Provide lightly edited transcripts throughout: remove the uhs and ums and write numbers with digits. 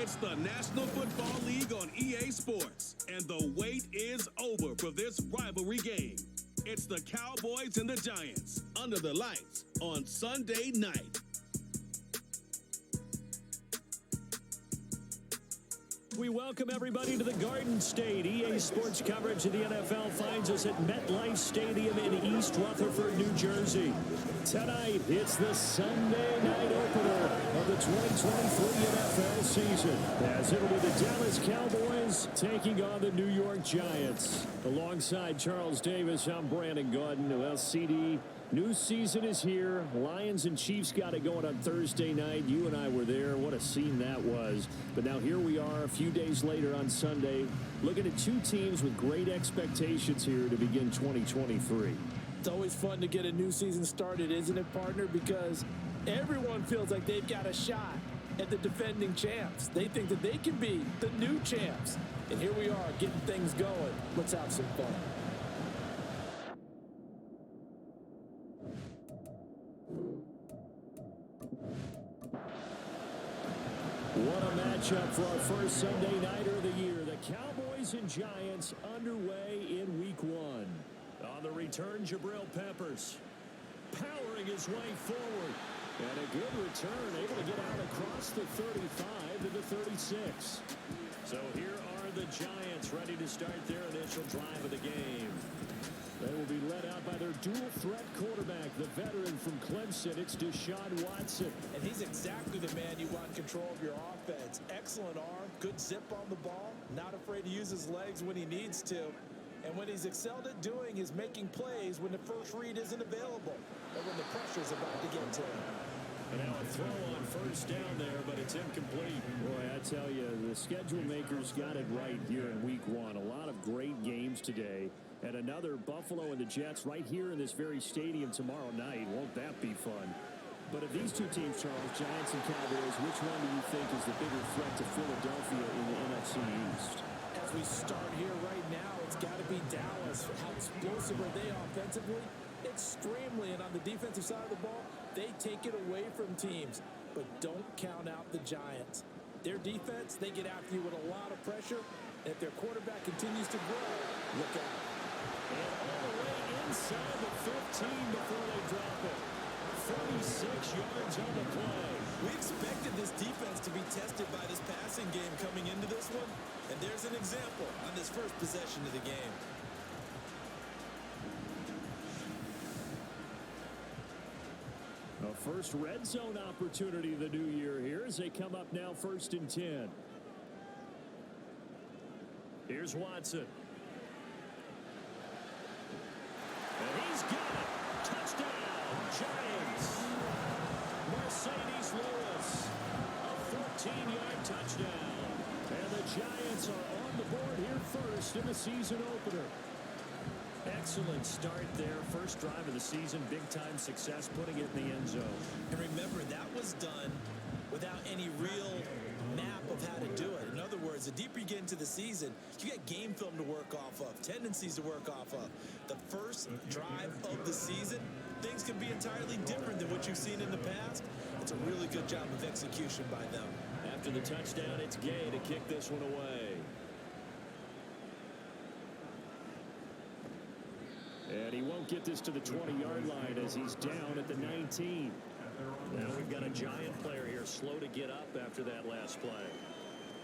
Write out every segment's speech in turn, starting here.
It's the National Football League on EA Sports, and the wait is over for this rivalry game. It's the Cowboys and the Giants under the lights on Sunday night. We welcome everybody to the Garden State. EA Sports coverage of the NFL finds us at MetLife Stadium in East Rutherford, New Jersey. Tonight, it's the Sunday night opener of the 2023 NFL season, as it'll be the Dallas Cowboys taking on the New York Giants. Alongside Charles Davis, I'm Brandon Gaudin. Well, CD, new season is here. Lions and Chiefs got it going on Thursday night. You and I were there. What a scene that was. But now here we are a few days later on Sunday, looking at two teams with great expectations here to begin 2023. It's always fun to get a new season started, isn't it, partner? Because everyone feels like they've got a shot at the defending champs. They think that they can be the new champs. And here we are getting things going. Let's have some fun. What a matchup for our first Sunday nighter of the year. The Cowboys and Giants underway in Week 1. On the return, Jabril Peppers powering his way forward. And a good return, able to get out across the 35 to the 36. So here are the Giants ready to start their initial drive of the game. They will be led out by their dual-threat quarterback, the veteran from Clemson. It's Deshaun Watson. And he's exactly the man you want control of your offense. Excellent arm, good zip on the ball, not afraid to use his legs when he needs to. And what he's excelled at doing is making plays when the first read isn't available or when the pressure's about to get to him. And now a throw on first down there, but it's incomplete. Boy, I tell you, the schedule makers got it right here in Week 1. A lot of great games today. And another Buffalo and the Jets right here in this very stadium tomorrow night. Won't that be fun? But of these two teams, Charles, Giants and Cowboys, which one do you think is the bigger threat to Philadelphia in the NFC East? As we start here right now, it's got to be Dallas. How explosive are they offensively? Extremely. And on the defensive side of the ball, they take it away from teams. But don't count out the Giants. Their defense, they get after you with a lot of pressure. And if their quarterback continues to grow, look out. And all the way inside the 15 before they drop it. 46 yards on the play. We expected this defense to be tested by this passing game coming into this one. And there's an example on this first possession of the game. A first red zone opportunity of the new year here as they come up now 1st and 10. Here's Watson. And he's got it. Touchdown, Giants. Mercedes Lewis. A 14-yard touchdown. And the Giants are on the board here first in the season opener. Excellent start there. First drive of the season. Big-time success putting it in the end zone. And remember, that was done without any real map of how to do it. In other words, the deeper you get into the season, you get game film to work off of, tendencies to work off of. The first drive of the season, things can be entirely different than what you've seen in the past. It's a really good job of execution by them. After the touchdown, it's Gay to kick this one away. And he won't get this to the 20-yard line as he's down at the 19. Now we've got a Giant player here slow to get up after that last play.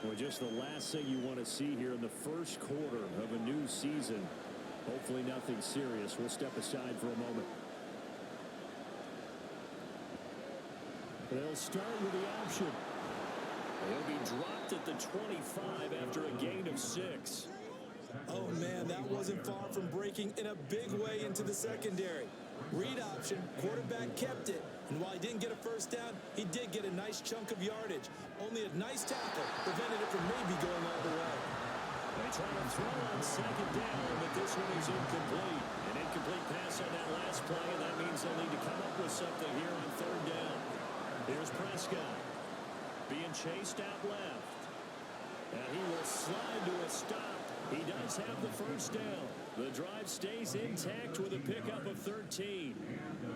Well, just the last thing you want to see here in the first quarter of a new season. Hopefully nothing serious. We'll step aside for a moment. They'll start with the option. He'll be dropped at the 25 after a gain of 6. Oh, man, that wasn't far from breaking in a big way into the secondary. Read option, quarterback kept it. And while he didn't get a first down, he did get a nice chunk of yardage. Only a nice tackle prevented it from maybe going all the way. They try to throw on second down, but this one is incomplete. An incomplete pass on that last play, and that means they'll need to come up with something here on 3rd down. Here's Prescott. Being chased out left. And he will slide to a stop. He does have the first down. The drive stays intact with a pickup of 13.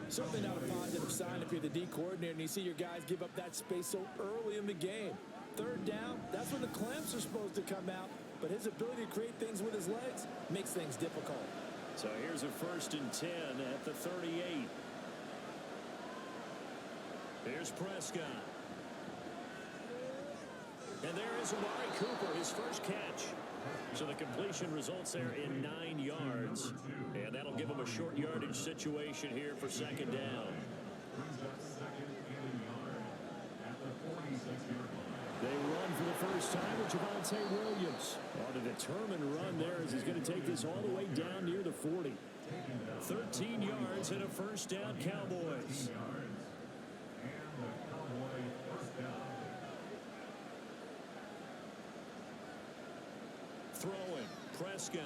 Certainly not a positive sign if you're the D coordinator and you see your guys give up that space so early in the game. 3rd down, that's clamps are supposed to come out, but his ability to create things with his legs makes things difficult. So here's a 1st and 10 at the 38. Here's Prescott. And there is Amari Cooper, his first catch. So the completion results there in 9 yards. And that'll give him a short yardage situation here for 2nd down. They run for the first time with Javonte Williams. On a determined run there as he's going to take this all the way down near the 40. 13 yards and a 1st down, Cowboys. Throwing, Prescott.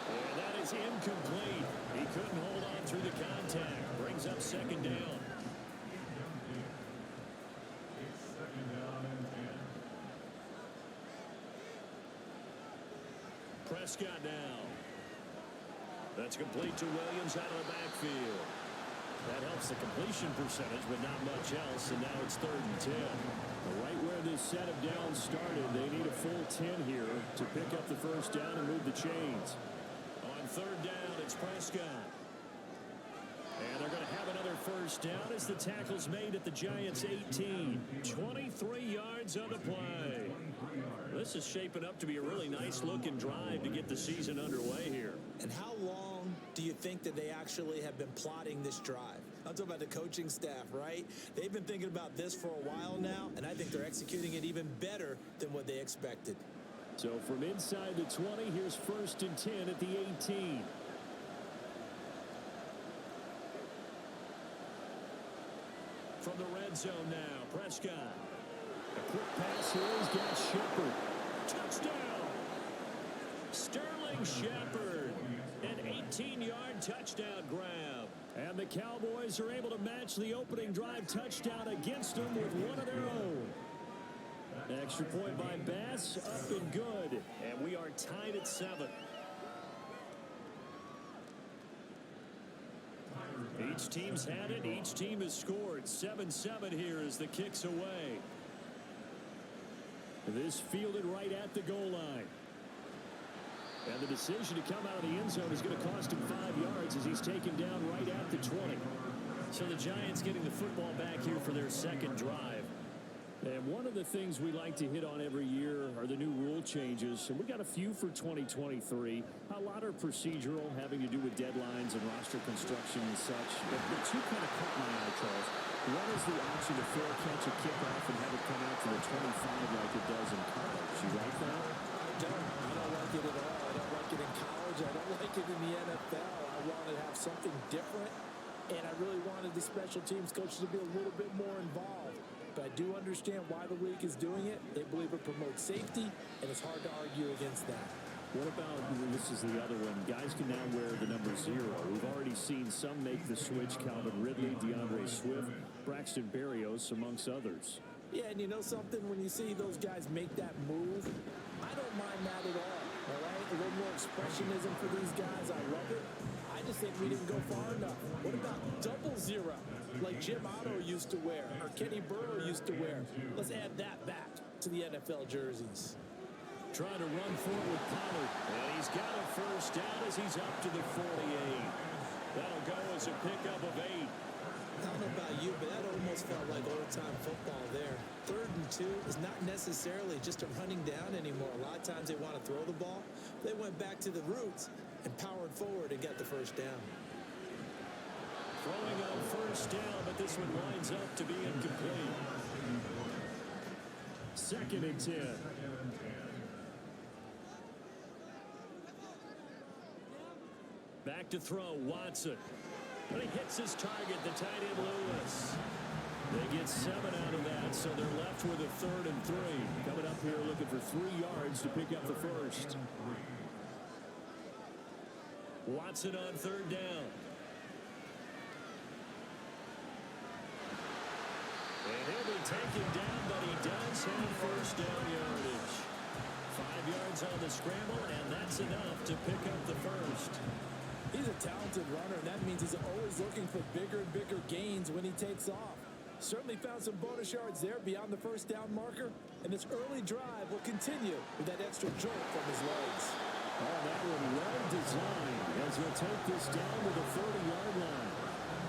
And that is incomplete. He couldn't hold on through the contact. Brings up 2nd down. Prescott now. That's complete to Williams out of the backfield. That helps the completion percentage, but not much else, and now it's 3rd and 10. Right where this set of downs started, they need a full 10 here to pick up the 1st down and move the chains. On 3rd down, it's Prescott. And they're going to have another 1st down as the tackle's made at the Giants' 18. 23 yards on the play. This is shaping up to be a really nice-looking drive to get the season underway here. And how long do you think that they actually have been plotting this drive? I'm talking about the coaching staff, right? They've been thinking about this for a while now, and I think they're executing it even better than what they expected. So from inside the 20, here's 1st and 10 at the 18. From the red zone now, Prescott. A quick pass here. He's got Shepard. Touchdown! Sterling Shepard. An 18-yard touchdown grab. And the Cowboys are able to match the opening drive touchdown against them with one of their own. Extra point by Bass, up and good. And we are tied at 7. Each team's had it. Each team has scored. 7-7 here as the kick's away. This fielded right at the goal line. And the decision to come out of the end zone is going to cost him 5 yards as he's taken down right at the 20. So the Giants getting the football back here for their 2nd drive. And one of the things we like to hit on every year are the new rule changes. And we got a few for 2023. A lot are procedural, having to do with deadlines and roster construction and such. But the 2 kind of caught my eye, Charles. One is the option to fair catch a kickoff and have it come out to the 25 like it does in college. You like that? I don't like it at all. I don't like it in college. I don't like it in the NFL. I want to have something different. And I really wanted the special teams coaches to be a little bit more involved. But I do understand why the league is doing it. They believe it promotes safety, and it's hard to argue against that. What about, this is the other one, guys can now wear the number 0. We've already seen some make the switch, Calvin Ridley, DeAndre Swift, Braxton Berrios, amongst others. Yeah, and you know something? When you see those guys make that move, I don't mind that at all right? A little more expressionism for these guys. I love it. I just think we didn't go far enough. What about 00, like Jim Otto used to wear, or Kenny Burrow used to wear? Let's add that back to the NFL jerseys. Trying to run forward with Pollard. And he's got a 1st down as he's up to the 48. That'll go as a pickup of 8. I don't know about you, but that almost felt like old-time football there. 3rd and 2 is not necessarily just a running down anymore. A lot of times they want to throw the ball. They went back to the roots and powered forward and got the 1st down. Throwing on 1st down, but this one lines up to be incomplete. 2nd and 10. Back to throw, Watson. But he hits his target, the tight end Lewis. They get 7 out of that, so they're left with a 3rd and 3. Coming up here looking for 3 yards to pick up the 1st. Watson on 3rd down. And he'll be taken down, but he does have 1st down yardage. 5 yards on the scramble, and that's enough to pick up the 1st. He's a talented runner, and that means he's always looking for bigger and bigger gains when he takes off. Certainly found some bonus yards there beyond the first down marker, and this early drive will continue with that extra jolt from his legs. Oh, that one well designed as he'll take this down to the 40-yard line.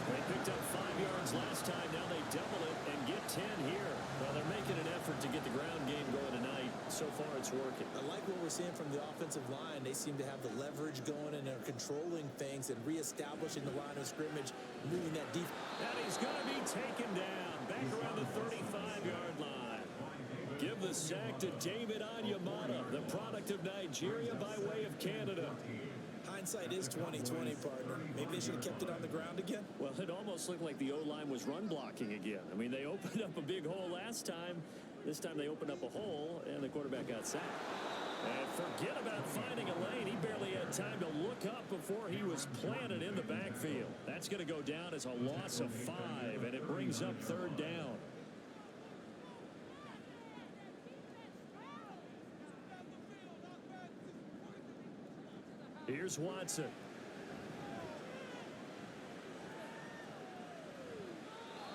They picked up 5 yards last time. Now they double it and get 10 here. Well, they're making an effort to get the ground game going tonight. So far, it's working. I like what we're seeing from the offensive line. They seem to have the leverage going and are controlling things and reestablishing the line of scrimmage, moving that deep. And he's going to be taken down back around the 35-yard line. Give the sack to David Onyemata, the product of Nigeria by way of Canada. Hindsight is 20/20, partner. Maybe they should have kept it on the ground again. Well, it almost looked like the O-line was run blocking again. I mean, they opened up a big hole last time. This time they opened up a hole, and the quarterback got sacked. And forget about finding a lane. He barely had time to look up before he was planted in the backfield. That's going to go down as a loss of 5, and it brings up 3rd down. Here's Watson.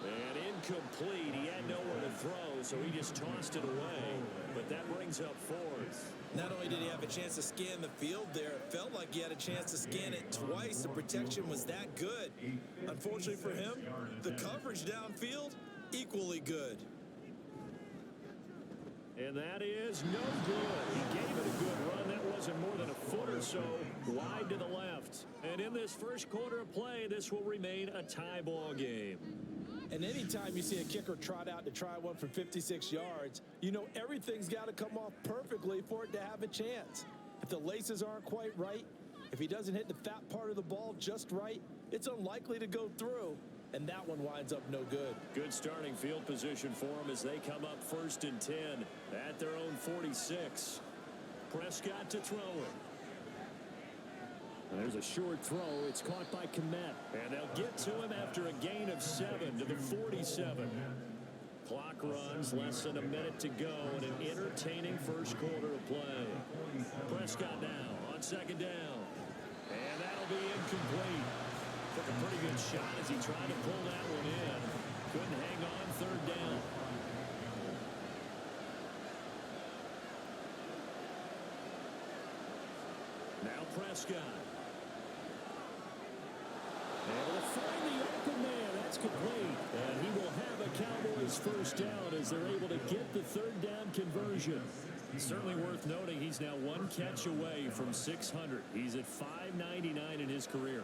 And incomplete. He had nowhere to throw, so he just tossed it away. But that brings up 4th. Not only did he have a chance to scan the field there, it felt like he had a chance to scan it twice. The protection was that good. Unfortunately for him, the coverage downfield, equally good. And that is no good. He gave it a good run. That wasn't more than a foot or so wide to the left. And in this first quarter of play, this will remain a tie ball game. And anytime you see a kicker trot out to try one for 56 yards, you know everything's got to come off perfectly for it to have a chance. If the laces aren't quite right, if he doesn't hit the fat part of the ball just right, it's unlikely to go through. And that one winds up no good. Good starting field position for them as they come up 1st and 10 at their own 46. Prescott to throw it. And there's a short throw. It's caught by Kmet. And they'll get to him after a gain of 7 to the 47. Clock runs, less than a minute to go in an entertaining first quarter of play. Prescott now on 2nd down. And that'll be incomplete. Took a pretty good shot as he tried to pull that one in. Couldn't hang on 3rd down. Now Prescott. Able to find the open man. That's complete. And he will have a Cowboys 1st down as they're able to get the 3rd down conversion. Certainly worth noting he's now 1 catch away from 600. He's at 599 in his career.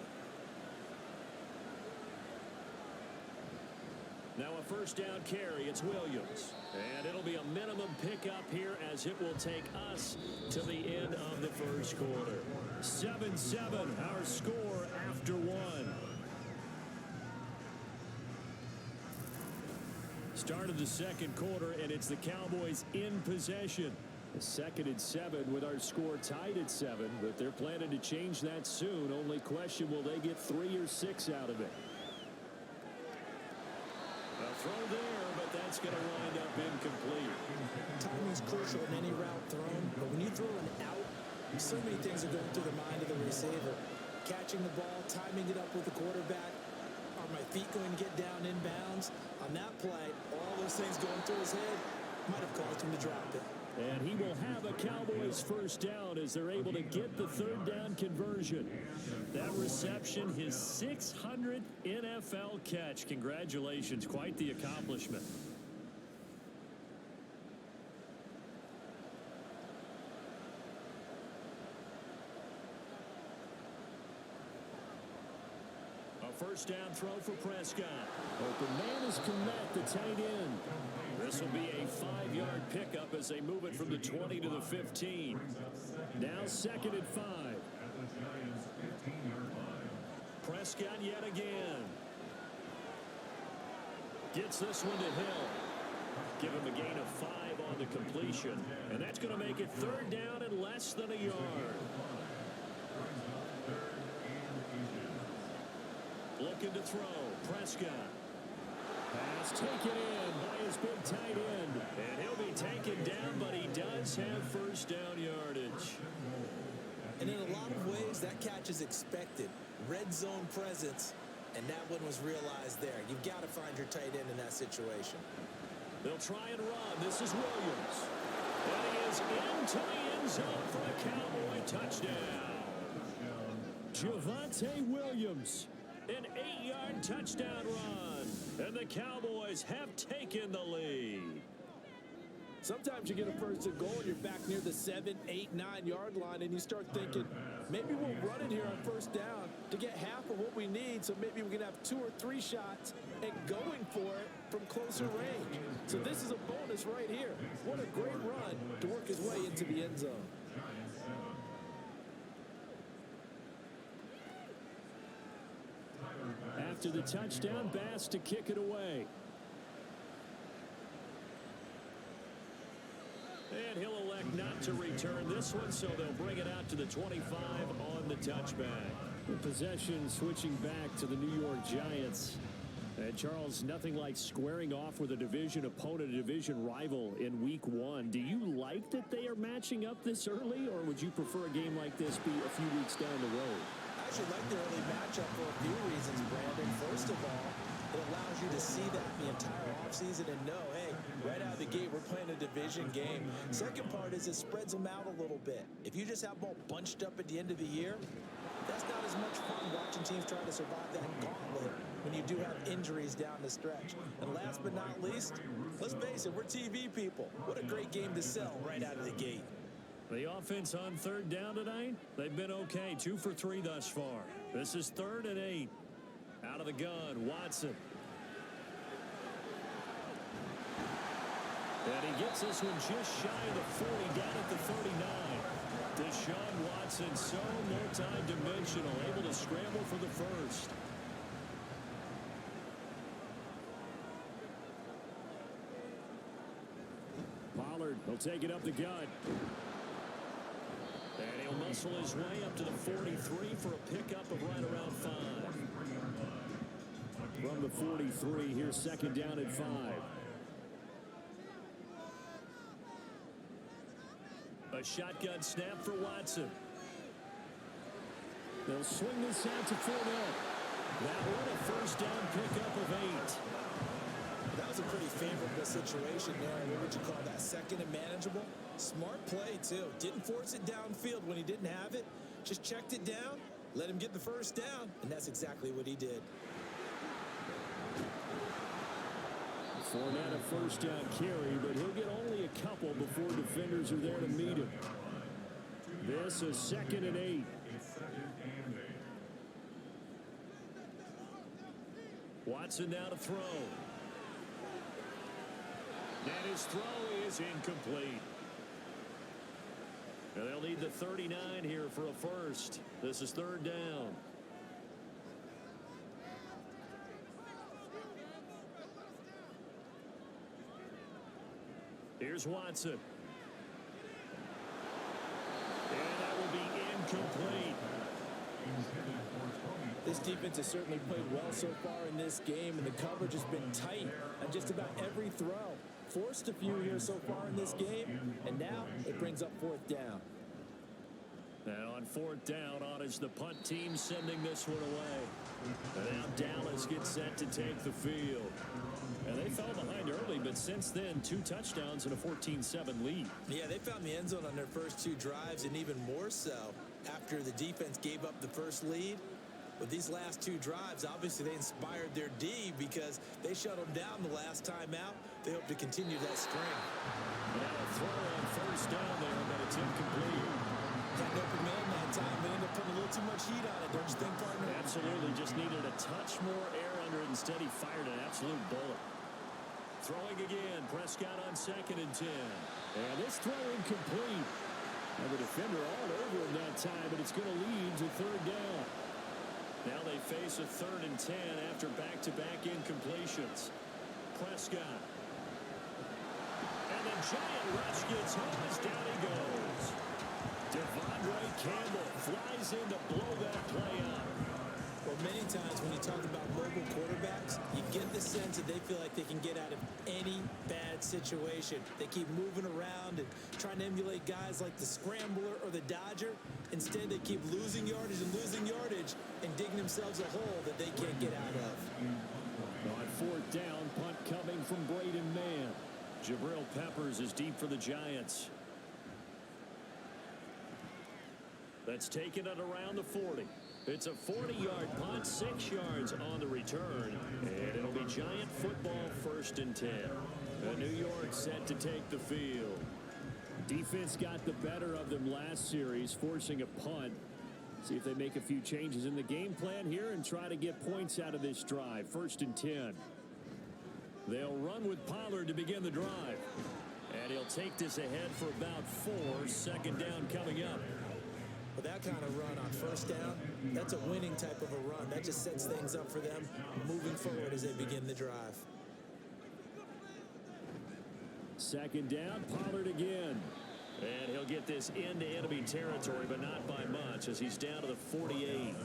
Now a 1st down carry. It's Williams. And it'll be a minimum pickup here as it will take us to the end of the first quarter. 7-7 our score after 1. Start of the second quarter, and it's the Cowboys in possession. 2nd and 7 with our score tied at 7, but they're planning to change that soon. Only question, will they get 3 or 6 out of it? A throw there, but that's going to wind up incomplete. Timing is crucial in any route thrown, but when you throw an out, so many things are going through the mind of the receiver. Catching the ball, timing it up with the quarterback. Are my feet going to get down inbounds? On that play, all those things going through his head might have caused him to drop it. And he will have a Cowboys 1st down as they're able to get the 3rd down conversion. That reception, his 600th NFL catch. Congratulations, quite the accomplishment. A 1st down throw for Prescott. Open man is Kmet, the tight end. This will be a 5-yard pickup as they move it from the 20 to the 15. Now 2nd and 5. Prescott yet again. Gets this one to Hill. Give him a gain of 5 on the completion. And that's going to make it 3rd down and less than a yard. Looking to throw. Prescott. Pass taken in by his big tight end. And he'll be taken down, but he does have 1st down yardage. And in a lot of ways, that catch is expected. Red zone presence. And that one was realized there. You've got to find your tight end in that situation. They'll try and run. This is Williams. And he is into the end zone for a Cowboy touchdown. Javonte Williams, an 8-yard touchdown run. And the Cowboys have taken the lead. Sometimes you get a first and goal and you're back near the 7, 8, 9-yard line and you start thinking, maybe we'll run it here on first down to get half of what we need, so maybe we can have 2 or 3 shots and going for it from closer range. So this is a bonus right here. What a great run to work his way into the end zone. After the touchdown, Bass to kick it away. And he'll elect not to return this one, so they'll bring it out to the 25 on the touchback. The possession switching back to the New York Giants. And Charles, nothing like squaring off with a division opponent, a division rival in week 1. Do you like that they are matching up this early, or would you prefer a game like this be a few weeks down the road? I actually like the early matchup for a few reasons, Brandon. First of all, it allows you to see that the entire offseason and know, hey, right out of the gate, we're playing a division game. Second part is it spreads them out a little bit. If you just have them all bunched up at the end of the year, that's not as much fun watching teams try to survive that gauntlet when you do have injuries down the stretch. And last but not least, let's face it, we're TV people. What a great game to sell right out of the gate. The offense on third down tonight, they've been okay. 2 for 3 thus far. This is 3rd and 8. Out of the gun, Watson. And he gets this one just shy of the 40, down at the 39. Deshaun Watson, so multi-dimensional, able to scramble for the first. Pollard will take it up the gut. And he'll muscle his way up to the 43 for a pickup of right around 5. From the 43, here's 2nd down at 5. A shotgun snap for Watson. They'll swing this out to 4-0. That one a first down pickup of 8. That was a pretty favorable situation there. What would you call that? 2nd and manageable? Smart play, too. Didn't force it downfield when he didn't have it. Just checked it down, let him get the first down, and that's exactly what he did. Fournette a first down carry, but he'll get only a couple before defenders are there to meet him. This is 2nd and 8. Watson now to throw. And his throw is incomplete. And they'll need the 39 here for a first. This is 3rd down. Here's Watson. And that will be incomplete. This defense has certainly played well so far in this game, and the coverage has been tight on just about every throw. Forced a few here so far in this game, and now it brings up 4th down. And on 4th down, on is the punt team sending this one away. And now Dallas gets set to take the field. And they fell behind early, but since then, 2 touchdowns and a 14-7 lead. Yeah, they found the end zone on their first 2 drives, and even more so after the defense gave up the first lead. With these last 2 drives, obviously they inspired their D because they shut them down the last time out. They hope to continue that string. Now a throw on first down there, but it's incomplete. Had an open man that time, but ended up putting a little too much heat on it, don't you think, partner? Absolutely, just needed a touch more air under it. Instead, he fired an absolute bullet. Throwing again, Prescott on 2nd and 10. And this throw incomplete. And the defender all over him that time, but it's going to lead to 3rd down. Now they face a 3rd and 10 after back-to-back incompletions. Prescott. And the giant rush gets home as down he goes. Devondre Campbell flies in to blow that play up. Well, Well, many times when you talk about mobile quarterbacks, you get the sense that they feel like they can get out of any bad situation. They keep moving around and trying to emulate guys like the Scrambler or the Dodger. Instead, they keep losing yardage and digging themselves a hole that they can't get out of. On fourth down, punt coming from Braden Mann. Jabril Peppers is deep for the Giants. That's taken at around the 40. It's a 40-yard punt, 6 yards on the return, and it'll be Giant football 1st and 10. New York set to take the field. Defense got the better of them last series, forcing a punt. See if they make a few changes in the game plan here and try to get points out of this drive. 1st and 10. They'll run with Pollard to begin the drive. And he'll take this ahead for about 4. 2nd down coming up. With that kind of run on 1st down, that's a winning type of a run. That just sets things up for them moving forward as they begin the drive. 2nd down, Pollard again. And he'll get this into enemy territory, but not by much as he's down to the 48.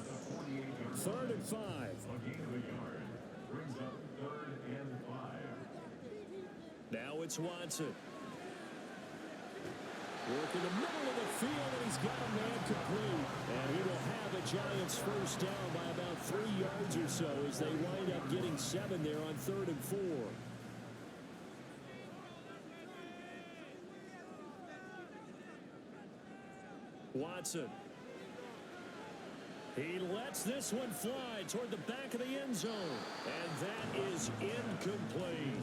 3rd and 5. Now it's Watson. Working the middle of the field, and he's got a man complete. And he will have a Giants 1st down by about 3 yards or so as they wind up getting 7 there on 3rd and 4. Watson. He lets this one fly toward the back of the end zone. And that is incomplete.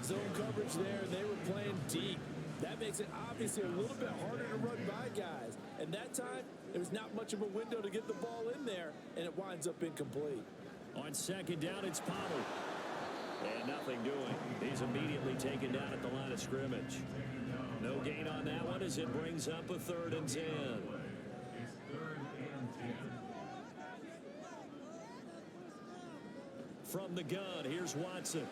Zone coverage there, and they were playing deep. That makes it obviously a little bit harder to run by guys. And that time, there's not much of a window to get the ball in there, and it winds up incomplete. On 2nd down, it's Pollard. And nothing doing. He's immediately taken down at the line of scrimmage. No gain on that one as it brings up a 3rd and 10. From the gun, here's Watson.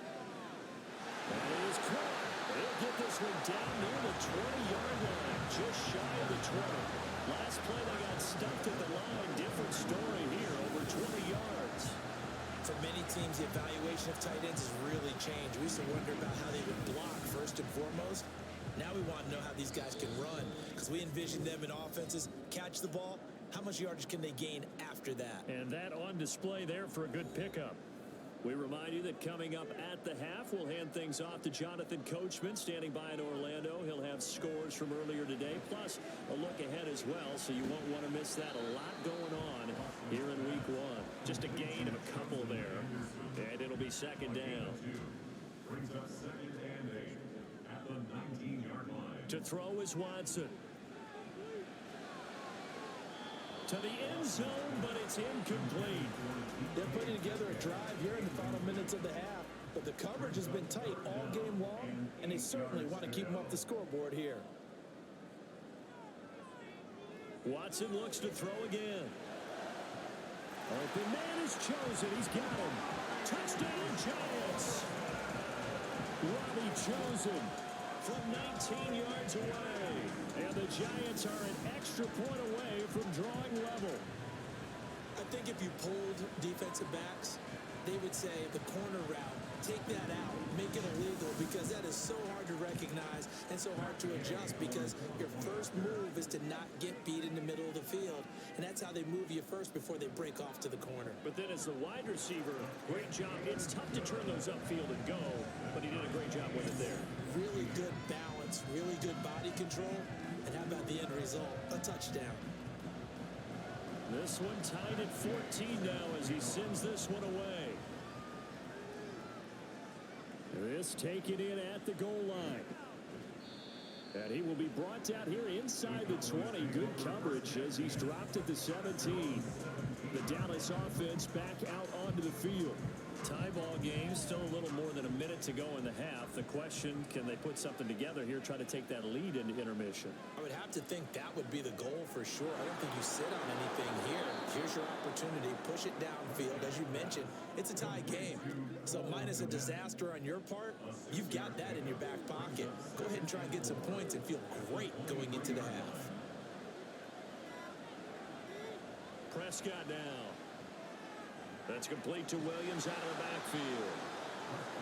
And it is caught. They'll get this one down near the 20-yard line, just shy of the 20. Last play, they got stuffed at the line. Different story here, over 20 yards. For many teams, the evaluation of tight ends has really changed. We used to wonder about how they would block first and foremost. Now we want to know how these guys can run, because we envision them in offenses catch the ball. How much yardage can they gain after that? And that on display there for a good pickup. We remind you that coming up at the half, we'll hand things off to Jonathan Coachman standing by in Orlando. He'll have scores from earlier today, plus a look ahead as well, so you won't want to miss that. A lot going on here in week 1. Just a gain of a couple there, and it'll be 2nd down. Brings up 2nd and 8 at the 19-yard line. To throw is Watson. To the end zone, but it's incomplete. They're putting together a drive here in the final minutes of the half, but the coverage has been tight all game long, and they certainly want to keep them off the scoreboard here. Watson looks to throw again. Open man is chosen. He's got him. Touchdown, Giants. Robbie chosen from 19 yards away. And the Giants are an extra point away from drawing level. I think if you pulled defensive backs, they would say the corner route, take that out, make it illegal, because that is so hard to recognize and so hard to adjust, because your first move is to not get beat in the middle of the field, and that's how they move you first before they break off to the corner. But then as the wide receiver, great job. It's tough to turn those upfield and go, but he did a great job with it there. Really good balance, really good body control, and how about the end result? A touchdown. This one tied at 14 now as he sends this one away. This taken in at the goal line. And he will be brought down here inside the 20. Good coverage as he's dropped at the 17. The Dallas offense back out onto the field. Tie ball game, still a little more than a minute to go in the half. The question, can they put something together here, try to take that lead into intermission? I would have to think that would be the goal for sure. I don't think you sit on anything here. Here's your opportunity. Push it downfield. As you mentioned, it's a tie game. So minus a disaster on your part, you've got that in your back pocket. Go ahead and try and get some points and feel great going into the half. Prescott now. That's complete to Williams out of the backfield.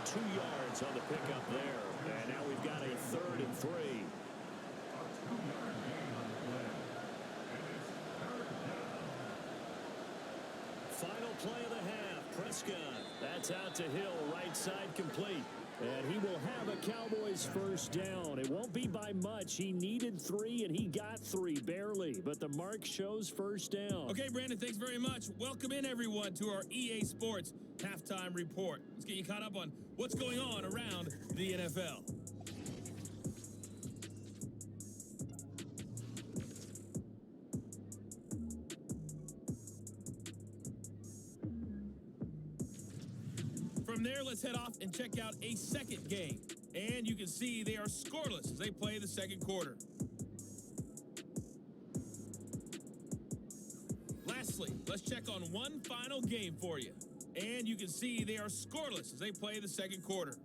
2 yards on the pickup there. And now we've got a 3rd and 3. Final play of the half. Prescott. That's out to Hill. Right side complete. And he will have a Cowboys first down. It won't be by much. He needed 3, and he got 3, barely. But the mark shows first down. Okay, Brandon, thanks very much. Welcome in, everyone, to our EA Sports Halftime Report. Let's get you caught up on what's going on around the NFL. From there, let's head off and check out a second game. And you can see they are scoreless as they play the second quarter. Lastly, let's check on one final game for you. And you can see they are scoreless as they play the second quarter.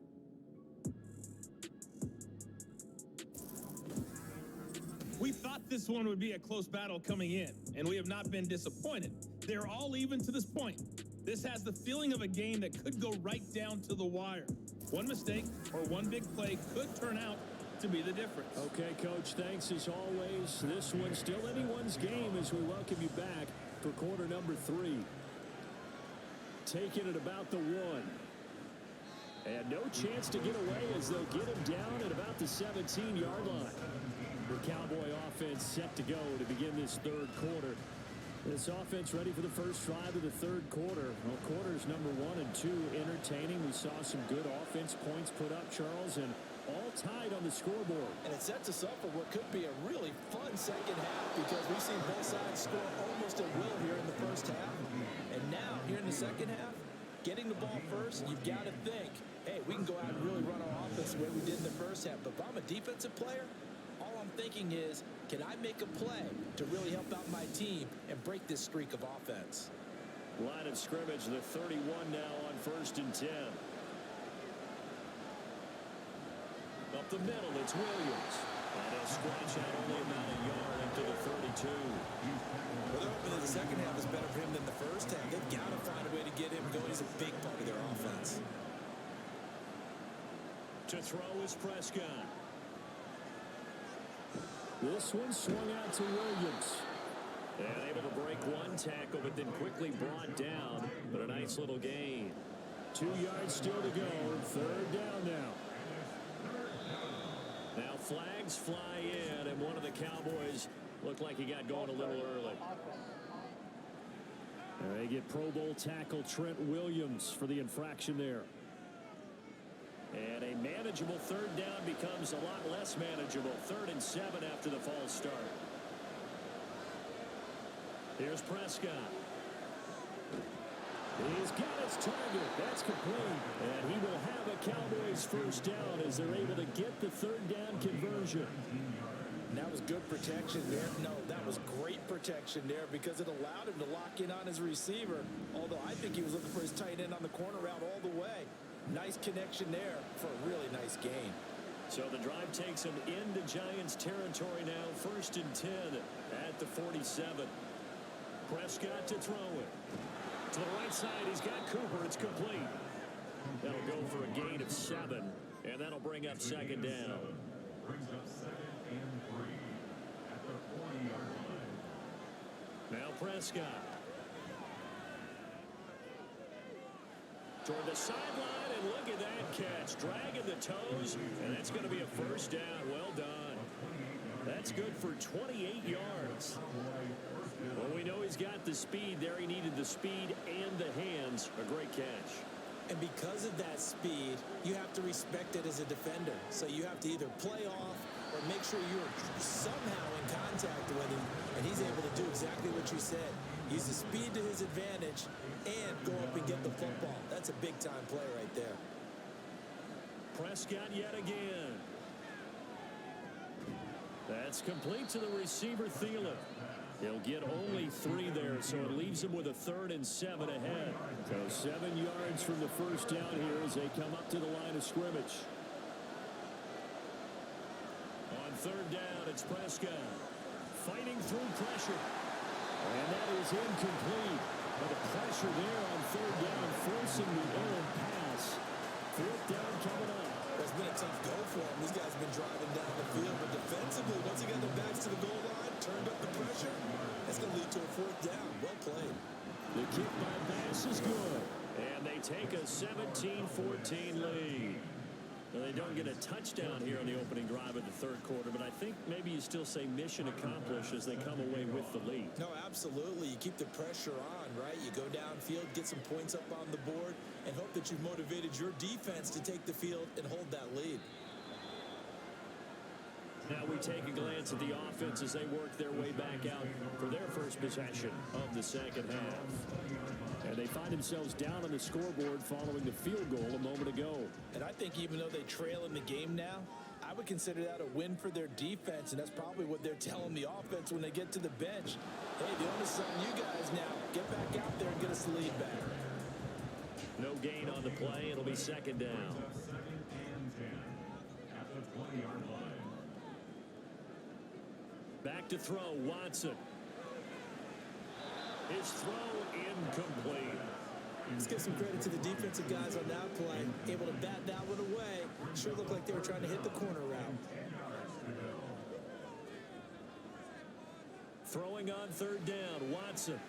We thought this one would be a close battle coming in, and we have not been disappointed. They're all even to this point. This has the feeling of a game that could go right down to the wire. One mistake or one big play could turn out to be the difference. Okay, Coach, thanks as always. This one's still anyone's game as we welcome you back for quarter number 3. Taking it about the 1. And no chance to get away as they'll get him down at about the 17-yard line. The Cowboy offense set to go to begin this third quarter. This offense ready for the first drive of the third quarter. Well, quarters number 1 and 2 entertaining. We saw some good offense points put up, Charles, and all tied on the scoreboard. And it sets us up for what could be a really fun second half because we've seen both sides score almost at will here in the first half. And now, here in the second half, getting the ball first, you've got to think, hey, we can go out and really run our offense the way we did in the first half. But if I'm a defensive player, all I'm thinking is, can I make a play to really help out my team and break this streak of offense? Line of scrimmage, the 31 now on 1st and 10. Up the middle, it's Williams. And he'll stretch out only about a yard into the 32. Well, they're hoping that the second half is better for him than the first half. They've got to find a way to get him going. He's a big part of their offense. To throw is Prescott. This one swung out to Williams. And able to break one tackle, but then quickly brought down. But a nice little gain. 2 yards still to go. 3rd down now. Now flags fly in, and one of the Cowboys looked like he got going a little early. They get Pro Bowl tackle Trent Williams for the infraction there. And a manageable 3rd down becomes a lot less manageable. 3rd and 7 after the false start. Here's Prescott. He's got his target. That's complete. And he will have a Cowboys first down as they're able to get the 3rd down conversion. And that was good protection there. No, that was great protection there because it allowed him to lock in on his receiver. Although I think he was looking for his tight end on the corner route all the way. Nice connection there for a really nice gain. So the drive takes him into Giants territory now. 1st and 10 at the 47. Prescott to throw it. To the right side, he's got Cooper. It's complete. That'll go for a gain of 7, and that'll bring up 2nd down. Now Prescott. Toward the sideline, and look at that catch. Dragging the toes, and that's going to be a first down. Well done. That's good for 28 yards. Well, we know he's got the speed there. He needed the speed and the hands. A great catch. And because of that speed, you have to respect it as a defender. So you have to either play off or make sure you're somehow in contact with him, and he's able to do exactly what you said. Use the speed to his advantage and go up and get the football. That's a big-time play right there. Prescott yet again. That's complete to the receiver, Thielen. He'll get only 3 there, so it leaves him with a 3rd and 7 ahead. So 7 yards from the first down here as they come up to the line of scrimmage. On 3rd down, it's Prescott. Fighting through pressure. And that is incomplete. But the pressure there on third down, forcing the errant pass. Fourth down coming up. It's been a tough go for them. These guys have been driving down the field, but defensively, once they got their backs to the goal line, turned up the pressure, that's going to lead to a fourth down. Well played. The kick by Bass is good. And they take a 17-14 lead. Well, they don't get a touchdown here on the opening drive of the third quarter, but I think maybe you still say mission accomplished as they come away with the lead. No, absolutely. You keep the pressure on, right? You go downfield, get some points up on the board, and hope that you've motivated your defense to take the field and hold that lead. Now we take a glance at the offense as they work their way back out for their first possession of the second half. And they find themselves down on the scoreboard following the field goal a moment ago. And I think even though they trail in the game now, I would consider that a win for their defense, and that's probably what they're telling the offense when they get to the bench. Hey, the onus is on you guys now. Get back out there and get us the lead back. No gain on the play. It'll be second down. Back to throw, Watson. His throw incomplete. Let's give some credit to the defensive guys on that play. Able to bat that one away. Sure looked like they were trying to hit the corner route. Throwing on third down, Watson.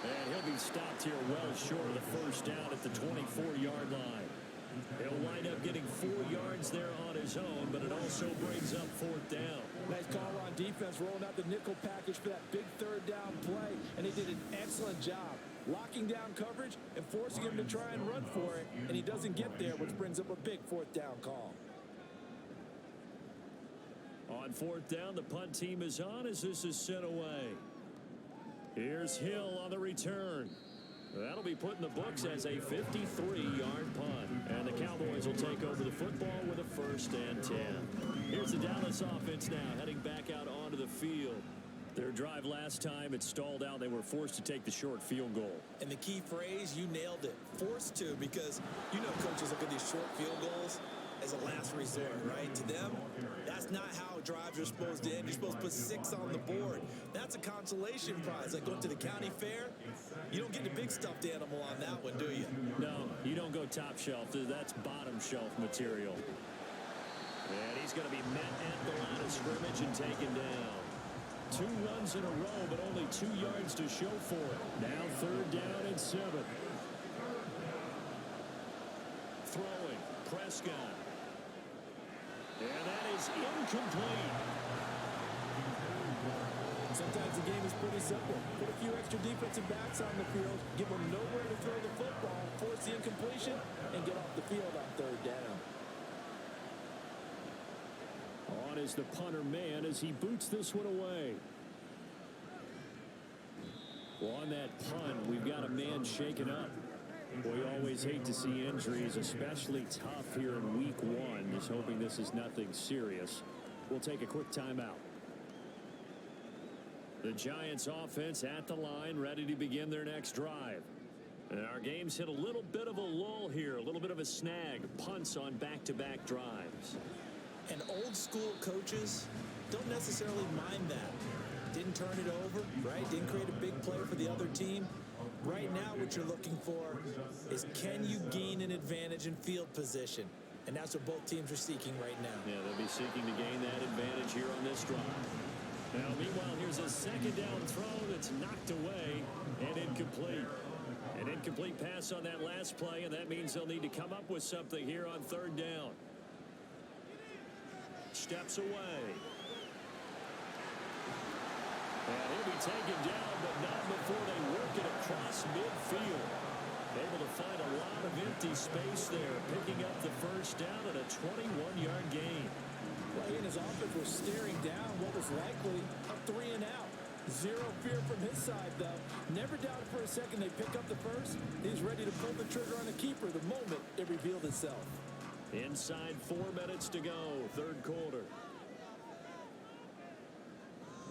And he'll be stopped here well short of the first down at the 24-yard line. He'll wind up getting 4 yards there on his own, but it also brings up fourth down. Nice call on defense, rolling out the nickel package for that big third down play, and he did an excellent job locking down coverage and forcing him to try and run for it, and he doesn't get there, which brings up a big fourth down call. On fourth down, the punt team is on as this is sent away. Here's Hill on the return. That'll be put in the books as a 53-yard punt. And the Cowboys will take over the football with a 1st and 10. Here's the Dallas offense now heading back out onto the field. Their drive last time, it stalled out. They were forced to take the short field goal. And the key phrase, you nailed it. Forced to, because you know coaches look at these short field goals as a last resort, right? To them, that's not how drives are supposed to end. You're supposed to put 6 on the board. That's a consolation prize. Like going to the county fair, you don't get the big stuffed animal on that one, do you? No, you don't go top shelf. That's bottom shelf material. And he's going to be met at the line of scrimmage and taken down. 2 runs in a row, but only 2 yards to show for it. Now third down and 7. Throwing, Prescott. And that is incomplete. Sometimes the game is pretty simple. Put a few extra defensive backs on the field, give them nowhere to throw the football, force the incompletion, and get off the field on third down. On is the punter man as he boots this one away. Well, on that punt, we've got a man shaken up. We always hate to see injuries, especially tough here in week 1. Just hoping this is nothing serious. We'll take a quick timeout. The Giants offense at the line, ready to begin their next drive. And our game's hit a little bit of a lull here, a little bit of a snag. Punts on back-to-back drives. And old school coaches don't necessarily mind that. Didn't turn it over, right? Didn't create a big play for the other team. Right now, what you're looking for is, can you gain an advantage in field position? And that's what both teams are seeking right now. Yeah, they'll be seeking to gain that advantage here on this drive. Now, meanwhile, here's a second down throw that's knocked away and incomplete. An incomplete pass on that last play, and that means they'll need to come up with something here on third down. Steps away. And he'll be taken down, but not before they work it across midfield. Able to find a lot of empty space there, picking up the first down and a 21-yard gain. Well, he and his offense were staring down what was likely a 3 and out. Zero fear from his side, though. Never doubted for a second they pick up the first. He's ready to pull the trigger on the keeper the moment it revealed itself. Inside 4 minutes to go, third quarter.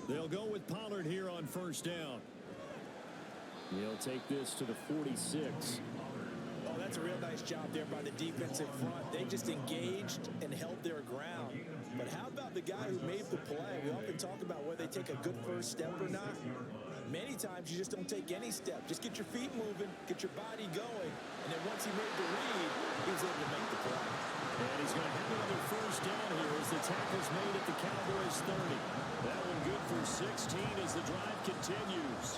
They'll go with Pollard here on first down. He'll take this to the 46. Oh, that's a real nice job there by the defensive front. They just engaged and held their ground. But how about the guy who made the play. We often talk about whether they take a good first step or not. Many times you just don't take any step. Just get your feet moving, get your body going, and then once he made the read, he was able to make the play. And he's going to have another first down here as the tackle's made at the Cowboys 30. That one good for 16 as the drive continues.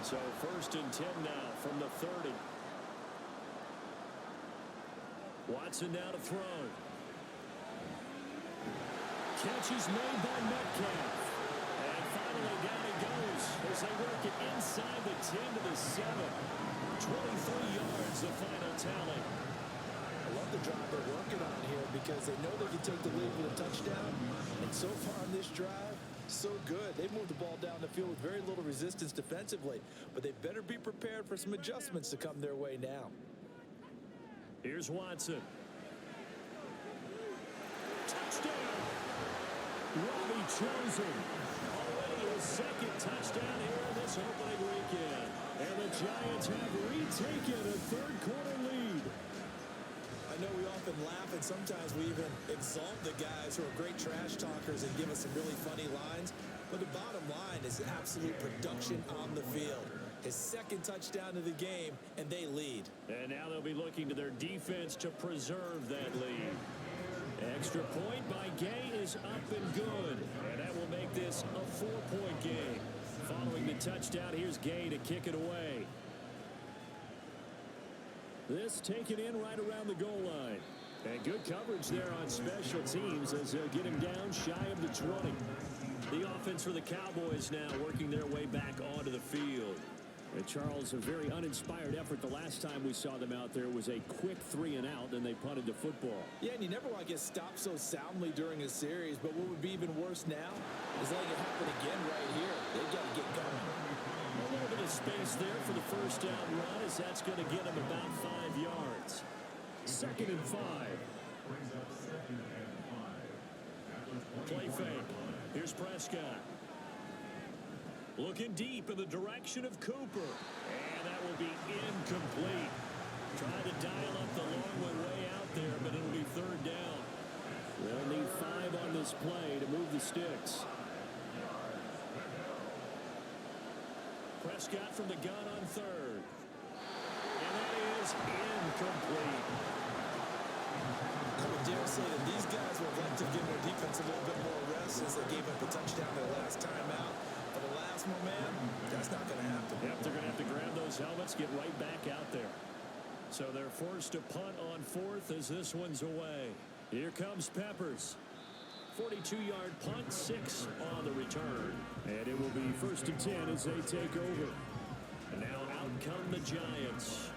So first and 10 now from the 30. Watson now to throw. Catch is made by Metcalf. And finally down he goes as they work it inside the 10 to the 7. 23 yards the final tally. I love the drive they're working on here because they know they can take the lead with a touchdown. And so far on this drive, so good. They moved the ball down the field with very little resistance defensively, but they better be prepared for some adjustments to come their way now. Here's Watson. Touchdown! Robbie Chosen. Already his second touchdown here in this opening weekend. And the Giants have retaken a third-quarter lead. I know we often laugh, and sometimes we even exalt the guys who are great trash talkers and give us some really funny lines. But the bottom line is absolute production on the field. His second touchdown of the game, and they lead. And now they'll be looking to their defense to preserve that lead. Extra point by Gay is up and good. And that will make this a 4-point game. Following the touchdown, here's Gay to kick it away. This taken in right around the goal line. And good coverage there on special teams as they'll get him down shy of the 20. The offense for the Cowboys now working their way back onto the field. And Charles, a very uninspired effort the last time we saw them out there was a quick 3 and out, and they punted the football. Yeah, and you never want to get stopped so soundly during a series, but what would be even worse now is letting it happen again right here. They've got to get going. A little bit of space there for the first down run as that's going to get him about 5 yards. 2nd and 5. Play fake. Here's Prescott. Looking deep in the direction of Cooper. And that will be incomplete. Trying to dial up the long one way out there, but it'll be 3rd down. They'll need 5 on this play to move the sticks. Prescott from the gun on 3rd. And that is incomplete. I would dare say that these guys would like to give their defense a little bit more rest since they gave up a touchdown their last time out. But alas, my man, that's not going to happen. Yep, they're going to have to grab those helmets, get right back out there. So they're forced to punt on 4th as this one's away. Here comes Peppers. 42-yard punt, 6 on the return. And it will be 1st and 10 as they take over. And now out come the Giants.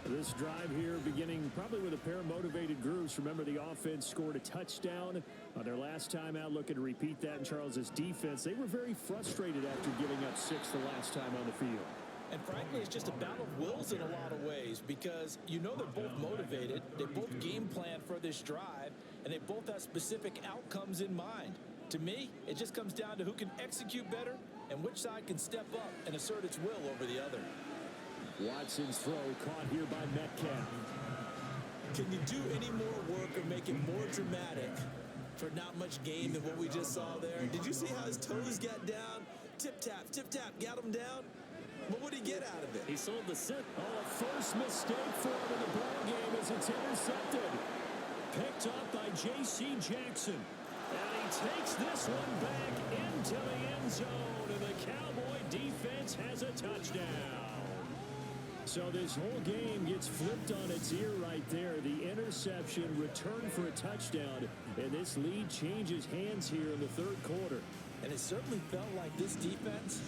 This drive here beginning probably with a pair of motivated groups. Remember, the offense scored a touchdown on their last time out. Looking to repeat that in Charles's defense. They were very frustrated after giving up 6 the last time on the field. And frankly, it's just a battle of wills in a lot of ways because you know they're both motivated. They both game plan for this drive, and they both have specific outcomes in mind. To me, it just comes down to who can execute better and which side can step up and assert its will over the other. Watson's throw caught here by Metcalf. Can you do any more work or make it more dramatic for not much gain than what we just saw there? Did you see how his toes got down? Tip-tap, got him down. What would he get out of it? He sold the sit. Oh, a first mistake for him in the ball game as it's intercepted. Picked up by J.C. Jackson. And he takes this one back into the end zone. And the Cowboy defense has a touchdown. So this whole game gets flipped on its ear right there. The interception, return for a touchdown. And this lead changes hands here in the 3rd quarter. And it certainly felt like this defense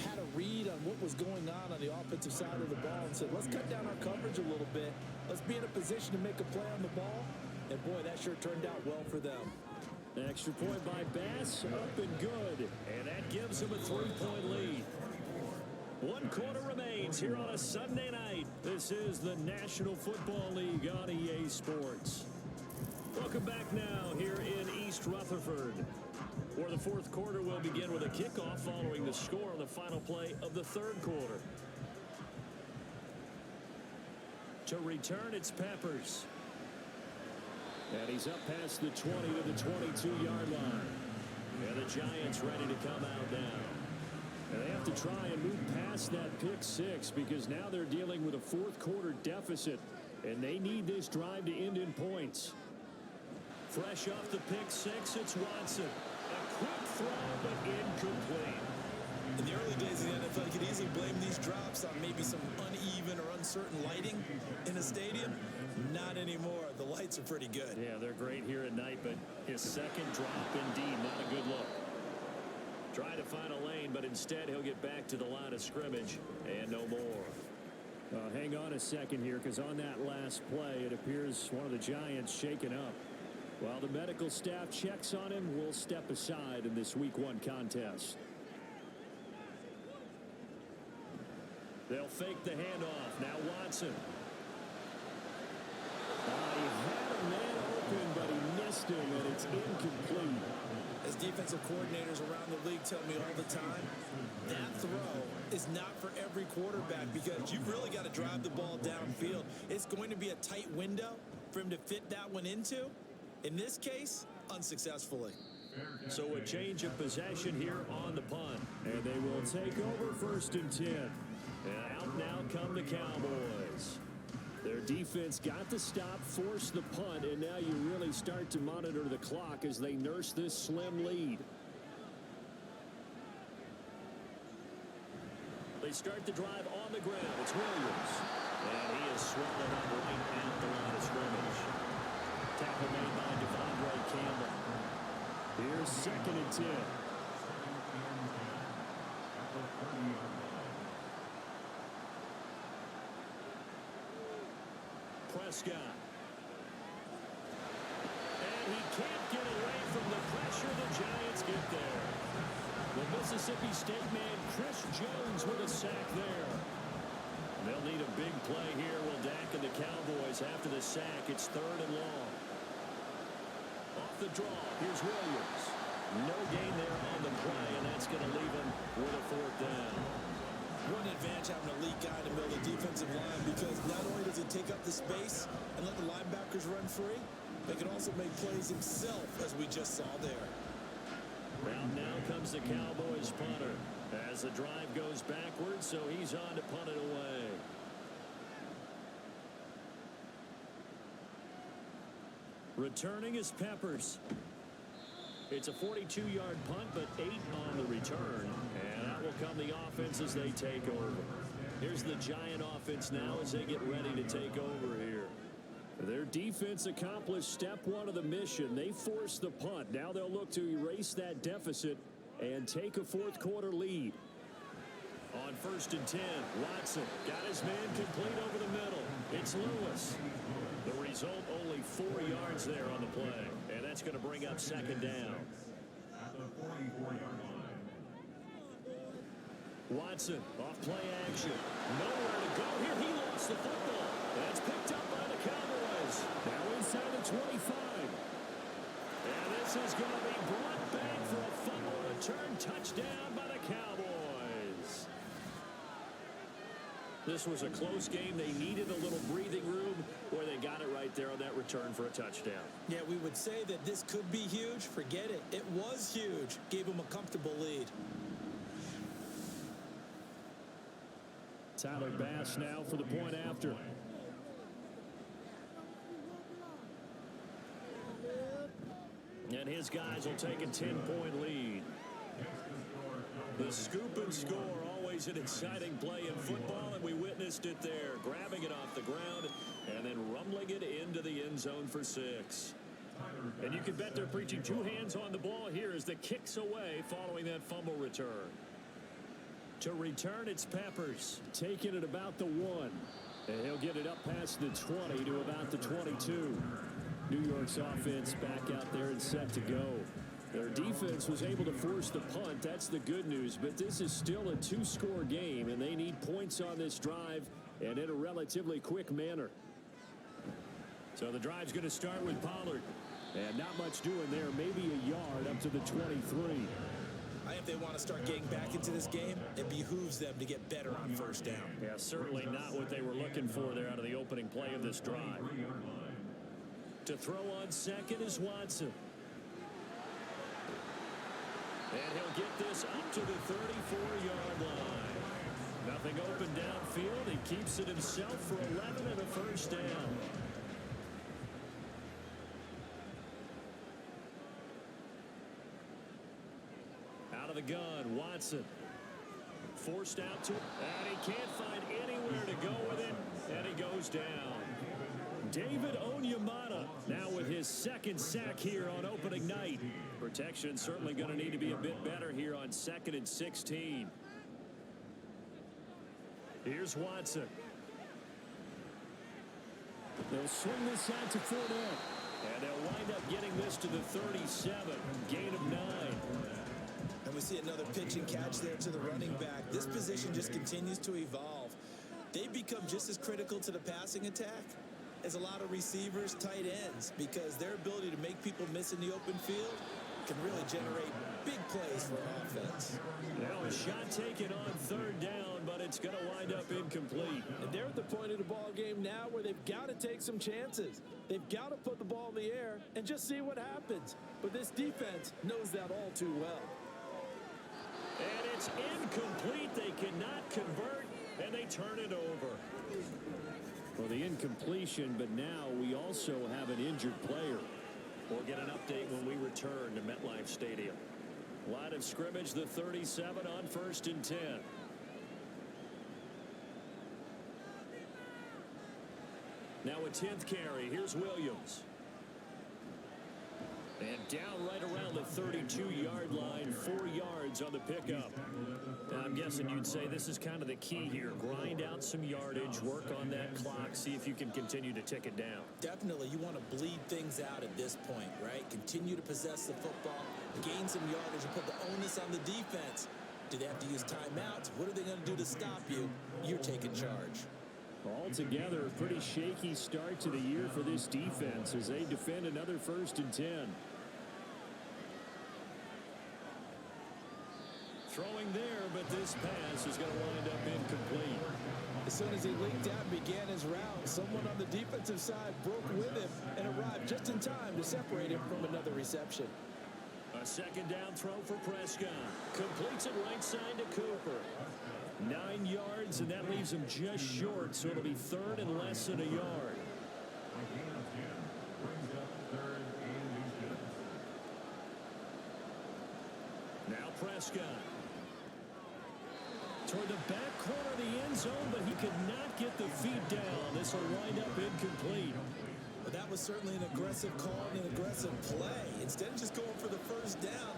had a read on what was going on the offensive side of the ball and said, let's cut down our coverage a little bit. Let's be in a position to make a play on the ball. And boy, that sure turned out well for them. An extra point by Bass, up and good. And that gives him a 3-point lead. 1 quarter remains here on a Sunday night. This is the National Football League on EA Sports. Welcome back now here in East Rutherford, where the 4th quarter will begin with a kickoff following the score on the final play of the 3rd quarter. To return, it's Peppers. And he's up past the 20 to the 22-yard line. And the Giants ready to come out now. And they have to try and move past that pick six because now they're dealing with a fourth-quarter deficit, and they need this drive to end in points. Fresh off the pick six, it's Watson. A quick throw, but incomplete. In the early days of the NFL, you could easily blame these drops on maybe some uneven or uncertain lighting in a stadium. Not anymore. The lights are pretty good. Yeah, they're great here at night, but his second drop, indeed, not a good look. Trying to find a lane, but instead he'll get back to the line of scrimmage, and no more. Hang on a second here, because on that last play, it appears one of the Giants shaken up. While the medical staff checks on him, we'll step aside in this Week 1 contest. They'll fake the handoff. Now Watson. He had a man open, but he missed him, and it's incomplete. As defensive coordinators around the league tell me all the time, that throw is not for every quarterback because you've really got to drive the ball downfield. It's going to be a tight window for him to fit that one into. In this case, unsuccessfully. So a change of possession here on the punt. And they will take over 1st and 10. And out now come the Cowboys. Their defense got the stop, forced the punt, and now you really start to monitor the clock as they nurse this slim lead. They start the drive on the ground. It's Williams. And he is swallowed up right at the line of scrimmage. Tackle made by Devondre Campbell. Here's 2nd and 10. Prescott. And he can't get away from the pressure. The Giants get there. The Mississippi State man, Chris Jones, with a sack there. They'll need a big play here. Will Dak and the Cowboys after the sack. It's 3rd and long. Off the draw. Here's Williams. No gain there on the play, and that's going to leave him with a 4th down. One advantage having a elite guy in the middle of the defensive line because not only does he take up the space and let the linebackers run free, but he can also make plays himself, as we just saw there. Well, now comes the Cowboys punter as the drive goes backwards, so he's on to punt it away. Returning is Peppers. It's a 42-yard punt, but 8 on the return. And that will come the offense as they take over. Here's the Giant offense now as they get ready to take over here. Their defense accomplished step 1 of the mission. They forced the punt. Now they'll look to erase that deficit and take a 4th-quarter lead. On 1st and 10, Watson got his man complete over the middle. It's Lewis. The result, only 4 yards there on the play. And that's going to bring up 2nd down. Watson off play action. Nowhere to go here. He lost the football. That's picked up by the Cowboys. Now inside the 25. And this is going to be brought back for a fumble return touchdown by the Cowboys. This was a close game. They needed a little breathing room where they got it right there on that return for a touchdown. Yeah, we would say that this could be huge. Forget it. It was huge. Gave them a comfortable lead. Tyler Bass now for the point after. And his guys will take a 10-point lead. The scoop and score, always an exciting play in football, and we witnessed it there. Grabbing it off the ground and then rumbling it into the end zone for 6. And you can bet they're preaching 2 hands on the ball here as the kick's away following that fumble return. To return, it's Peppers, taking it about the 1. And he'll get it up past the 20 to about the 22. New York's offense back out there and set to go. Their defense was able to force the punt. That's the good news. But this is still a 2-score game, and they need points on this drive and in a relatively quick manner. So the drive's going to start with Pollard. And not much doing there. Maybe a yard up to the 23. I think if they want to start getting back into this game, it behooves them to get better on 1st down. Yeah, certainly not what they were looking for there out of the opening play of this drive. To throw on second is Watson. And he'll get this up to the 34-yard line. Nothing open downfield. He keeps it himself for 11 and a first down. Out of the gun, Watson. Forced out to, and he can't find anywhere to go with it, and he goes down. David Onyemata now with his second sack here on opening night. Protection certainly going to need to be a bit better here on 2nd and 16. Here's Watson. They'll swing this out to Fournette. And they'll wind up getting this to the 37. Gain of 9. And we see another pitch and catch there to the running back. This position just continues to evolve. They become just as critical to the passing attack as a lot of receivers, tight ends, because their ability to make people miss in the open field can really generate big plays for offense. Now a shot taken on 3rd down, but it's going to wind up incomplete. And they're at the point of the ball game now where they've got to take some chances. They've got to put the ball in the air and just see what happens. But this defense knows that all too well. And it's incomplete. They cannot convert, and they turn it over. Well, the incompletion, but now we also have an injured player. We'll get an update when we return to MetLife Stadium. Line of scrimmage, the 37 on 1st and 10. Now a 10th carry. Here's Williams. And down right around the 32-yard line, 4 yards on the pickup. Now, I'm guessing you'd say this is kind of the key here. Grind out some yardage, work on that clock, see if you can continue to tick it down. Definitely, you want to bleed things out at this point, right? Continue to possess the football, gain some yardage, and put the onus on the defense. Do they have to use timeouts? What are they going to do to stop you? You're taking charge. Altogether, a pretty shaky start to the year for this defense as they defend another 1st and 10. Throwing there, but this pass is going to wind up incomplete. As soon as he leaked out and began his route, someone on the defensive side broke with him and arrived just in time to separate him from another reception. A 2nd down throw for Prescott. Completes it right side to Cooper. 9 yards, and that leaves him just short, so it'll be 3rd and less than a yard. Now Prescott. Toward the back corner of the end zone, but he could not get the feet down. This will wind up incomplete. But that was certainly an aggressive call and an aggressive play. Instead of just going for the 1st down,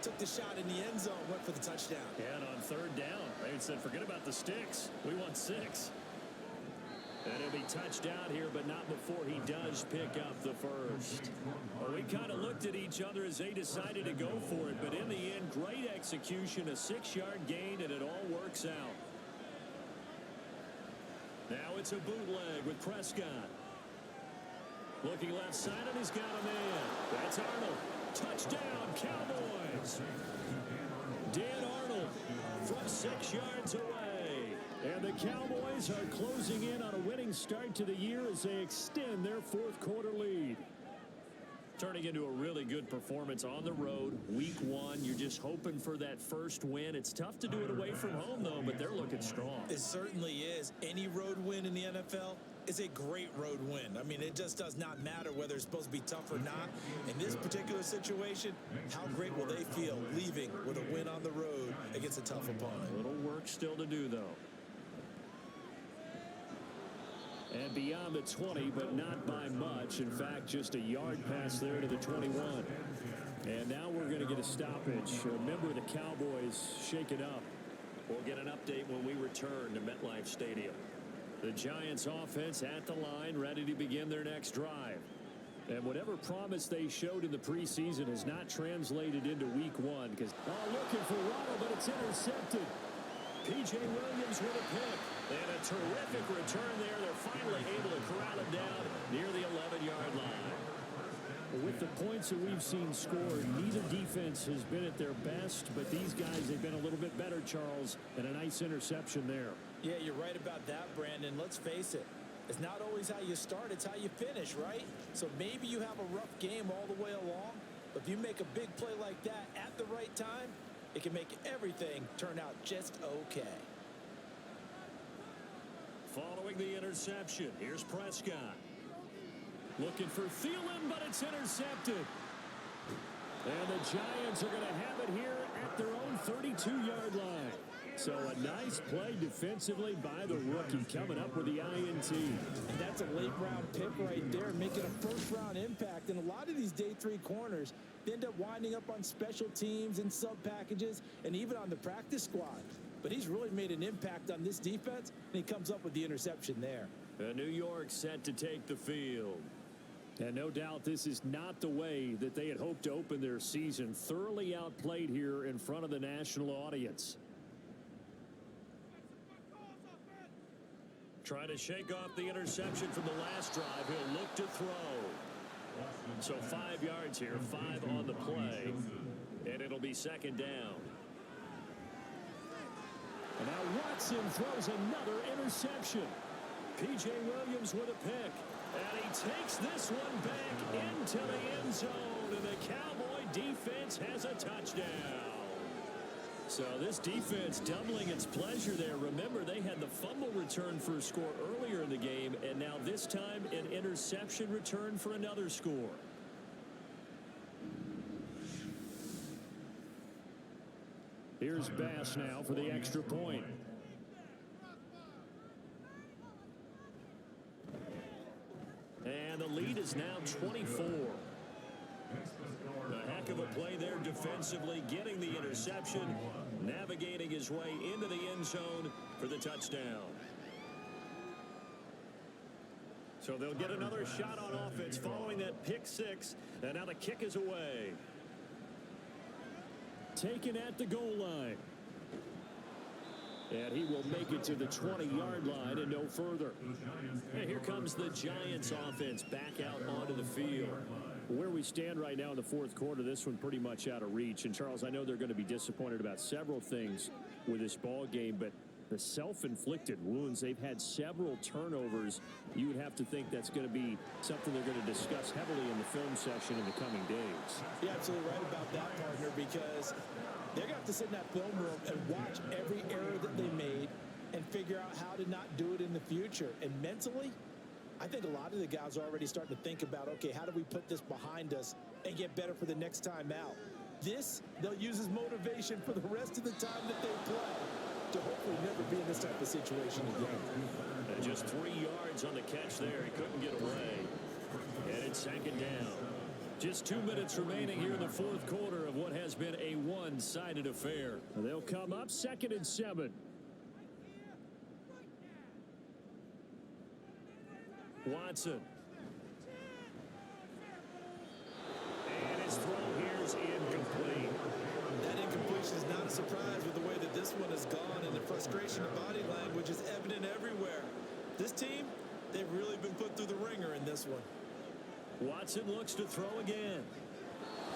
took the shot in the end zone, went for the touchdown. And on 3rd down, they said, forget about the sticks. We want 6. And he'll be touched out here, but not before he does pick up the 1st. Well, we kind of looked at each other as they decided to go for it, but in the end, great execution, a 6-yard gain, and it all works out. Now it's a bootleg with Prescott. Looking left side, and he's got a man. That's Arnold. Touchdown, Cowboys. Dan Arnold from 6 yards away. And the Cowboys are closing in on a winning start to the year as they extend their 4th quarter lead. Turning into a really good performance on the road, week 1. You're just hoping for that first win. It's tough to do it away from home, though, but they're looking strong. It certainly is. Any road win in the NFL is a great road win. I mean, it just does not matter whether it's supposed to be tough or not. In this particular situation, how great will they feel leaving with a win on the road against a tough opponent? A little work still to do, though. And beyond the 20, but not by much. In fact, just a yard pass there to the 21. And now we're going to get a stoppage. A member of the Cowboys shaken up. We'll get an update when we return to MetLife Stadium. The Giants offense at the line, ready to begin their next drive. And whatever promise they showed in the preseason has not translated into week 1. Because looking for Waddle, but it's intercepted. P.J. Williams with a pick. And a terrific return there. They're finally able to corral him down near the 11-yard line. With the points that we've seen scored, neither defense has been at their best, but these guys, they've been a little bit better, Charles, and a nice interception there. Yeah, you're right about that, Brandon. Let's face it. It's not always how you start, it's how you finish, right? So maybe you have a rough game all the way along, but if you make a big play like that at the right time, it can make everything turn out just okay. Following the interception, here's Prescott. Looking for Thielen, but it's intercepted. And the Giants are going to have it here at their own 32-yard line. So a nice play defensively by the rookie coming up with the INT. And that's a late-round pick right there, making a first-round impact. And a lot of these day 3 corners end up winding up on special teams and sub-packages and even on the practice squad. But he's really made an impact on this defense, and he comes up with the interception there. New York set to take the field. And no doubt this is not the way that they had hoped to open their season. Thoroughly outplayed here in front of the national audience. Trying to shake off the interception from the last drive. He'll look to throw. So 5 yards here, 5 on the play. And it'll be second down. And now Watson throws another interception. P.J. Williams with a pick. And he takes this one back into the end zone. And the Cowboy defense has a touchdown. So this defense doubling its pleasure there. Remember, they had the fumble return for a score earlier in the game. And now this time an interception return for another score. Here's Bass now for the extra point. And the lead is now 24. A heck of a play there defensively, getting the interception, navigating his way into the end zone for the touchdown. So they'll get another shot on offense following that pick 6, and now the kick is away. Taken at the goal line. And he will make it to the 20-yard line and no further. And here comes the Giants offense back out onto the field. Where we stand right now in the fourth quarter, this one pretty much out of reach. And, Charles, I know they're going to be disappointed about several things with this ball game, but the self-inflicted wounds, they've had several turnovers. You would have to think that's going to be something they're going to discuss heavily in the film session in the coming days. You're absolutely right about that, partner, because they're going to have to sit in that film room and watch every error that they made and figure out how to not do it in the future. And mentally, I think a lot of the guys are already starting to think about, okay, how do we put this behind us and get better for the next time out? This, they'll use as motivation for the rest of the time that they play to hopefully never be in this type of situation again. And just 3 yards on the catch there. He couldn't get away. And it's second down. Just 2 minutes remaining here in the fourth quarter of what has been a one-sided affair. They'll come up 2nd and 7. Watson. And his throw here is incomplete. That incompletion is not a surprise with the way that this one has gone, and the frustration of body language is evident everywhere. This team, they've really been put through the ringer in this one. Watson looks to throw again.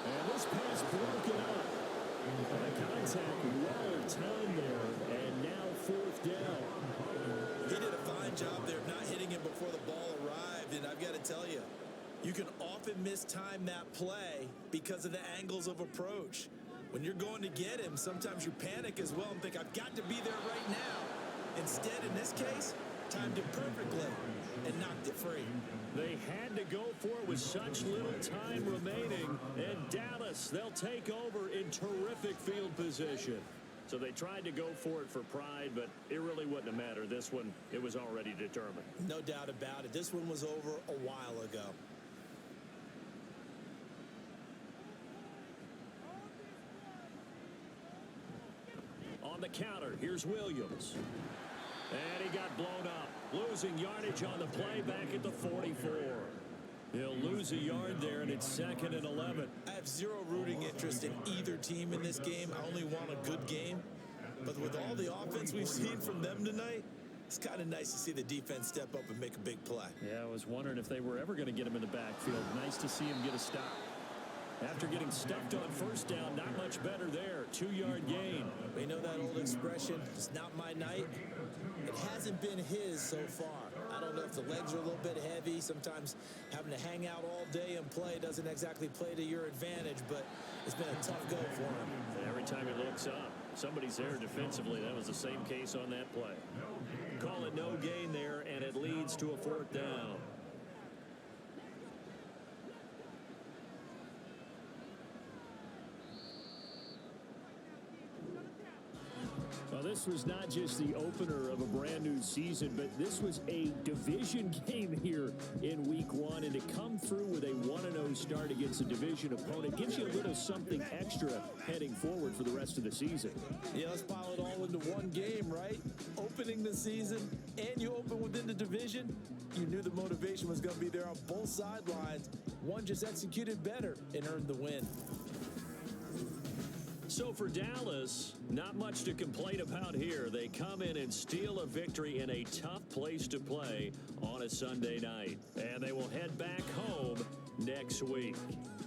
And this pass broken up. The contact well timed there, and now 4th down. He did a fine job there of not hitting him before the ball arrived, and I've got to tell you, you can often mistime that play because of the angles of approach. When you're going to get him, sometimes you panic as well and think, I've got to be there right now. Instead, in this case, timed it perfectly and knocked it free. They had to go for it with such little time remaining. And Dallas, they'll take over in terrific field position. So they tried to go for it for pride, but it really wouldn't have mattered. This one, it was already determined. No doubt about it. This one was over a while ago. On the counter, here's Williams. And he got blown up. Losing yardage on the play back at the 44. He'll lose a yard there, and it's 2nd and 11. I have zero rooting interest in either team in this game. I only want a good game. But with all the offense we've seen from them tonight, it's kind of nice to see the defense step up and make a big play. Yeah, I was wondering if they were ever going to get him in the backfield. Nice to see him get a stop. After getting stuffed on 1st down, not much better there. 2-yard gain. We know that old expression, it's not my night. It hasn't been his so far. I don't don't know if the legs are a little bit heavy. Sometimes having to hang out all day and play doesn't exactly play to your advantage, but it's been a tough go for him. And every time he looks up, somebody's there defensively. That was the same case on that play. Call it no gain there, and it leads to a 4th down. Well, this was not just the opener of a brand new season, but this was a division game here in week 1. And to come through with a 1-0 start against a division opponent gives you a little something extra heading forward for the rest of the season. Yeah, let's pile it all into one game, right? Opening the season, and you open within the division. You knew the motivation was going to be there on both sidelines. One just executed better and earned the win. So for Dallas, not much to complain about here. They come in and steal a victory in a tough place to play on a Sunday night. And they will head back home next week.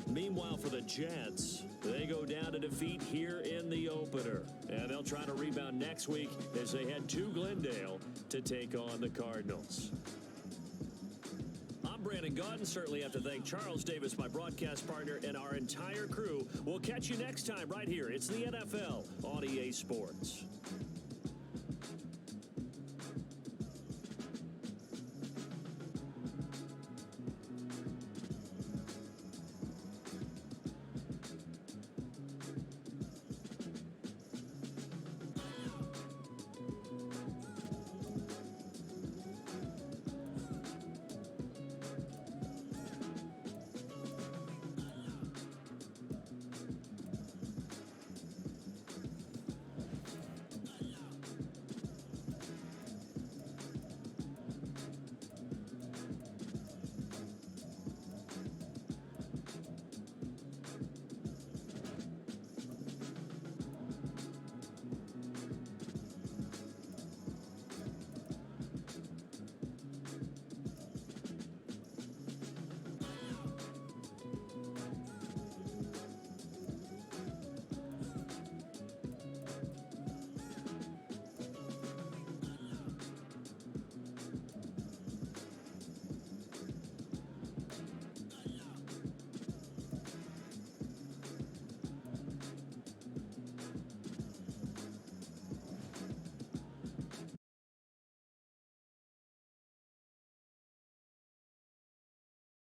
Meanwhile, for the Jets, they go down to defeat here in the opener. And they'll try to rebound next week as they head to Glendale to take on the Cardinals. I'm Brandon Gaudin. Certainly have to thank Charles Davis, my broadcast partner, and our entire crew. We'll catch you next time right here. It's the NFL on EA Sports.